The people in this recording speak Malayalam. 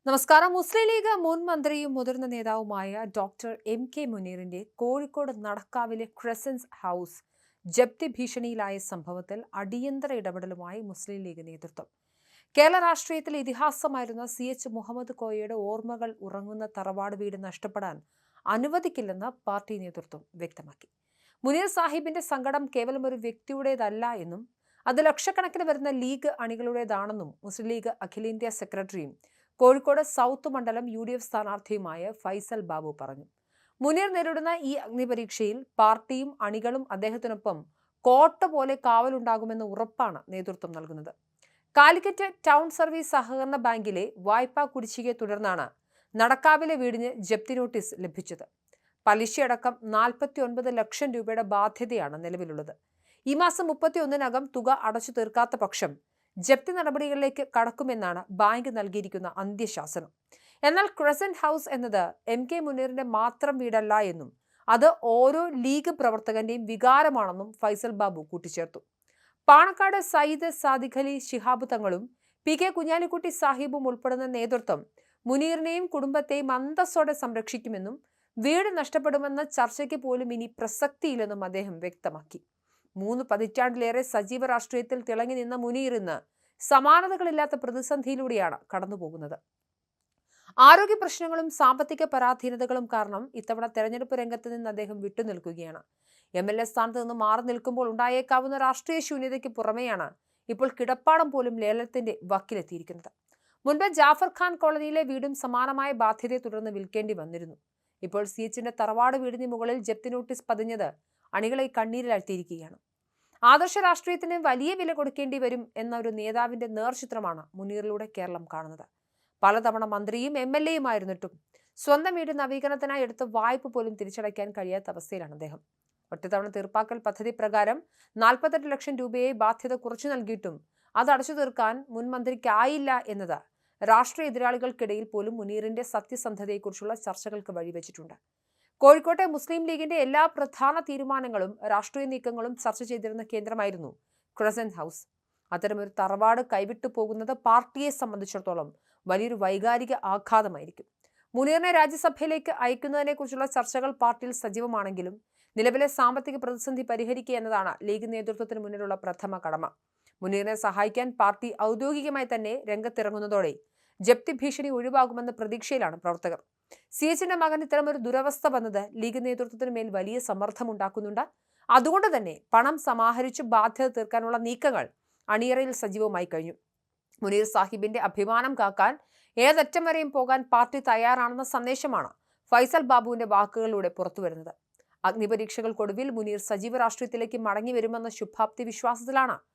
നമസ്കാരം. മുസ്ലിം ലീഗ് മുൻ മന്ത്രിയും മുതിർന്ന നേതാവുമായ doctor MK. മുനീറിന്റെ Kozhikode നടക്കാവിലെ crescents house ജപ്തി ഭീഷണിയിലായ സംഭവത്തിൽ അടിയന്തര ഇടപെടലുമായി മുസ്ലിം ലീഗ് നേതൃത്വം. കേരള രാഷ്ട്രീയത്തിൽ ഇതിഹാസമായിരുന്ന CH മുഹമ്മദ് കോയയുടെ ഓർമ്മകൾ ഉറങ്ങുന്ന തറവാട് വീട് നഷ്ടപ്പെടാൻ അനുവദിക്കില്ലെന്ന് പാർട്ടി നേതൃത്വം വ്യക്തമാക്കി. മുനീർ സാഹിബിന്റെ സങ്കടം കേവലം ഒരു വ്യക്തിയുടേതല്ല എന്നും അത് ലക്ഷക്കണക്കിന് വരുന്ന ലീഗ് അണികളുടേതാണെന്നും മുസ്ലിം ലീഗ് അഖിലേന്ത്യാ സെക്രട്ടറിയും കോഴിക്കോട് സൗത്ത് മണ്ഡലം UDF സ്ഥാനാർത്ഥിയുമായ ഫൈസൽ ബാബു പറഞ്ഞു. മുനീർ നേരിടുന്ന ഈ അഗ്നിപരീക്ഷയിൽ പാർട്ടിയും അണികളും അദ്ദേഹത്തിനൊപ്പം കോട്ട പോലെ കാവലുണ്ടാകുമെന്ന ഉറപ്പാണ് നേതൃത്വം നൽകുന്നത്. കാലിക്കറ്റ് ടൗൺ സർവീസ് സഹകരണ ബാങ്കിലെ വായ്പാ കുടിശ്ശികയെ തുടർന്നാണ് നടക്കാവിലെ വീടിന് ജപ്തി നോട്ടീസ് ലഭിച്ചത്. പലിശയടക്കം 49 ലക്ഷം രൂപയുടെ ബാധ്യതയാണ് നിലവിലുള്ളത്. ഈ മാസം 31-നകം തുക അടച്ചു തീർക്കാത്ത പക്ഷം ജപ്തി നടപടികളിലേക്ക് കടക്കുമെന്നാണ് ബാങ്ക് നൽകിയിരിക്കുന്ന അന്ത്യശാസനം. എന്നാൽ ക്രസന്റ് ഹൗസ് എന്നത് MK മുനീറിന്റെ മാത്രം വീടല്ല എന്നും അത് ഓരോ ലീഗ് പ്രവർത്തകന്റെയും വികാരമാണെന്നും ഫൈസൽ ബാബു കൂട്ടിച്ചേർത്തു. പാണക്കാട് സയ്യിദ് സാദിഖ് അലി ശിഹാബ് തങ്ങളും PK കുഞ്ഞാലിക്കുട്ടി സാഹിബും ഉൾപ്പെടുന്ന നേതൃത്വം മുനീറിനെയും കുടുംബത്തെയും അന്തസ്സോടെ സംരക്ഷിക്കുമെന്നും വീട് നഷ്ടപ്പെടുമെന്ന ചർച്ചയ്ക്ക് പോലും ഇനി പ്രസക്തിയില്ലെന്നും അദ്ദേഹം വ്യക്തമാക്കി. 3 പതിറ്റാണ്ടിലേറെ സജീവ രാഷ്ട്രീയത്തിൽ തിളങ്ങി നിന്ന മുനീർ ഇന്ന് സമാനതകളില്ലാത്ത പ്രതിസന്ധിയിലൂടെയാണ് കടന്നുപോകുന്നത്. ആരോഗ്യ പ്രശ്നങ്ങളും സാമ്പത്തിക പരാധീനതകളും കാരണം ഇത്തവണ തെരഞ്ഞെടുപ്പ് രംഗത്ത് നിന്ന് അദ്ദേഹം വിട്ടുനിൽക്കുകയാണ്. MLA സ്ഥാനത്ത് നിന്ന് മാറി നിൽക്കുമ്പോൾ ഉണ്ടായേക്കാവുന്ന രാഷ്ട്രീയ ശൂന്യതയ്ക്ക് പുറമെയാണ് ഇപ്പോൾ കിടപ്പാടം പോലും ലേലത്തിന്റെ വക്കിലെത്തിയിരിക്കുന്നത്. മുൻപ് ജാഫർ ഖാൻ കോളനിയിലെ വീടും സമാനമായ ബാധ്യതയെ തുടർന്ന് വിൽക്കേണ്ടി വന്നിരുന്നു. ഇപ്പോൾ CHന്റെ തറവാട് വീടിന് മുകളിൽ ജപ്തി നോട്ടീസ് പതിഞ്ഞത് അണികളെ കണ്ണീരിലാഴ്ത്തിയിരിക്കുകയാണ്. ആദർശ രാഷ്ട്രീയത്തിന് വലിയ വില കൊടുക്കേണ്ടി വരും എന്ന ഒരു നേതാവിന്റെ നേർചിത്രമാണ് മുനീറിലൂടെ കേരളം കാണുന്നത്. പലതവണ മന്ത്രിയും MLAയുമായിരുന്നിട്ടും സ്വന്തം വീട് നവീകരണത്തിനായി എടുത്ത വായ്പ പോലും തിരിച്ചടയ്ക്കാൻ കഴിയാത്ത അവസ്ഥയിലാണ് അദ്ദേഹം. ഒറ്റത്തവണ തീർപ്പാക്കൽ പദ്ധതി പ്രകാരം 48 ലക്ഷം രൂപയെ ബാധ്യത കുറച്ചു നൽകിയിട്ടും അത് അടച്ചു തീർക്കാൻ മുൻ മന്ത്രിക്കായില്ല എന്നത് രാഷ്ട്രീയ എതിരാളികൾക്കിടയിൽ പോലും മുനീറിന്റെ സത്യസന്ധതയെക്കുറിച്ചുള്ള ചർച്ചകൾക്ക് വഴിവെച്ചിട്ടുണ്ട്. കോഴിക്കോട്ടെ മുസ്ലിം ലീഗിന്റെ എല്ലാ പ്രധാന തീരുമാനങ്ങളും രാഷ്ട്രീയ നീക്കങ്ങളും ചർച്ച ചെയ്തിരുന്ന കേന്ദ്രമായിരുന്നു ക്രസന്റ് ഹൗസ്. അത്തരമൊരു തറവാട് കൈവിട്ടു പോകുന്നത് പാർട്ടിയെ സംബന്ധിച്ചിടത്തോളം വലിയൊരു വൈകാരിക ആഘാതമായിരിക്കും. മുനീറിനെ രാജ്യസഭയിലേക്ക് അയക്കുന്നതിനെക്കുറിച്ചുള്ള ചർച്ചകൾ പാർട്ടിയിൽ സജീവമാണെങ്കിലും നിലവിലെ സാമ്പത്തിക പ്രതിസന്ധി പരിഹരിക്കുക എന്നതാണ് ലീഗ് നേതൃത്വത്തിന് മുന്നിലുള്ള പ്രഥമ കടമ. മുനീറിനെ സഹായിക്കാൻ പാർട്ടി ഔദ്യോഗികമായി തന്നെ രംഗത്തിറങ്ങുന്നതോടെ ജപ്തി ഭീഷണി ഒഴിവാകുമെന്ന പ്രതീക്ഷയിലാണ് പ്രവർത്തകർ. CHന്റെ മകൻ ഇത്തരമൊരു ദുരവസ്ഥ വന്നത് ലീഗ് നേതൃത്വത്തിന് മേൽ വലിയ സമ്മർദ്ദമുണ്ടാക്കുന്നുണ്ട്. അതുകൊണ്ട് തന്നെ പണം സമാഹരിച്ച് ബാധ്യത തീർക്കാനുള്ള നീക്കങ്ങൾ അണിയറയിൽ സജീവമായി കഴിഞ്ഞു. മുനീർ സാഹിബിന്റെ അഭിമാനം കാക്കാൻ ഏതറ്റം വരെയും പോകാൻ പാർട്ടി തയ്യാറാണെന്ന സന്ദേശമാണ് ഫൈസൽ ബാബുവിന്റെ വാക്കുകളിലൂടെ പുറത്തുവരുന്നത്. അഗ്നിപരീക്ഷകൾക്കൊടുവിൽ മുനീർ സജീവ രാഷ്ട്രീയത്തിലേക്ക് മടങ്ങി വരുമെന്ന ശുഭാപ്തി വിശ്വാസത്തിലാണ്